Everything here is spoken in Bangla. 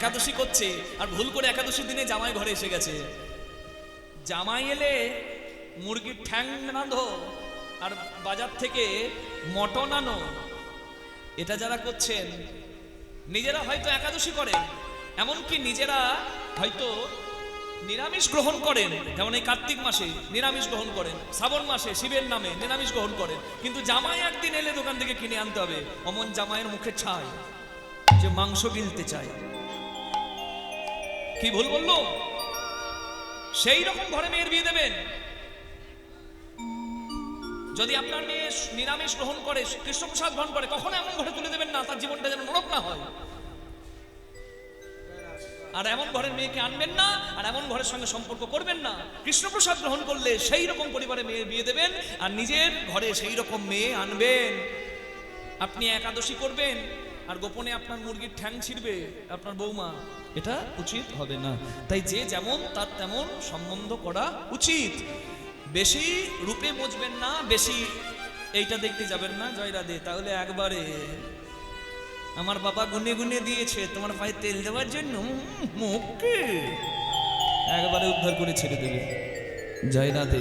একাদশী করছে আর ভুল করে একাদশীর দিনে জামাই ঘরে এসে গেছে। জামাই এলে মুরগির ঠ্যাং রাঁধো আর বাজার থেকে মটন আনো। এটা যারা করছেন নিজেরা হয়তো একাদশী করেন, এমনকি নিজেরা হয়তো নিরামিষ গ্রহণ করেন, যেমন এই কার্তিক মাসে নিরামিষ গ্রহণ করেন, শ্রাবণ মাসে শিবের নামে নিরামিষ গ্রহণ করেন, কিন্তু জামাই একদিন এলে দোকান থেকে কিনে আনতে হবে। অমন জামাইয়ের মুখে ছাই যে মাংস গিলতে চায়। কি ভুল বললো? সেই রকম ঘরে মেয়ের বিয়ে দেবেন। যদি আপনার মেয়ে নিরামিষ গ্রহণ করে, কৃষ্ণপ্রসাদ গ্রহণ করে, কখনো এমন ঘরে তুলে দেবেন না তার জীবনটা যেন নরক না হয়। আর এমন ঘরের মেয়েকে আনবেন না, আর এমন ঘরের সঙ্গে সম্পর্ক করবেন না। কৃষ্ণপ্রসাদ গ্রহণ করলে সেই রকম পরিবারে মেয়ের বিয়ে দেবেন, আর নিজের ঘরে সেই রকম মেয়ে আনবেন। আপনি একাদশী করবেন আর গোপনে আপনার মুরগির ঠ্যাং ছিড়বে আপনার বৌমা, এটা উচিত হবে না। তাই যে যেমন তার তেমন সম্বন্ধ করা উচিত। বেশি রূপে মজবেন না, বেশি এইটা দেখতে যাবেন না। জয় রাধে। তাহলে একবারে আমার বাবা গুনে গুনে দিয়েছে তোমার পায়ে তেল দেওয়ার জন্য, মুখকে একবারে উদ্ধার করে ছেড়ে দেবে। জয় রাধে।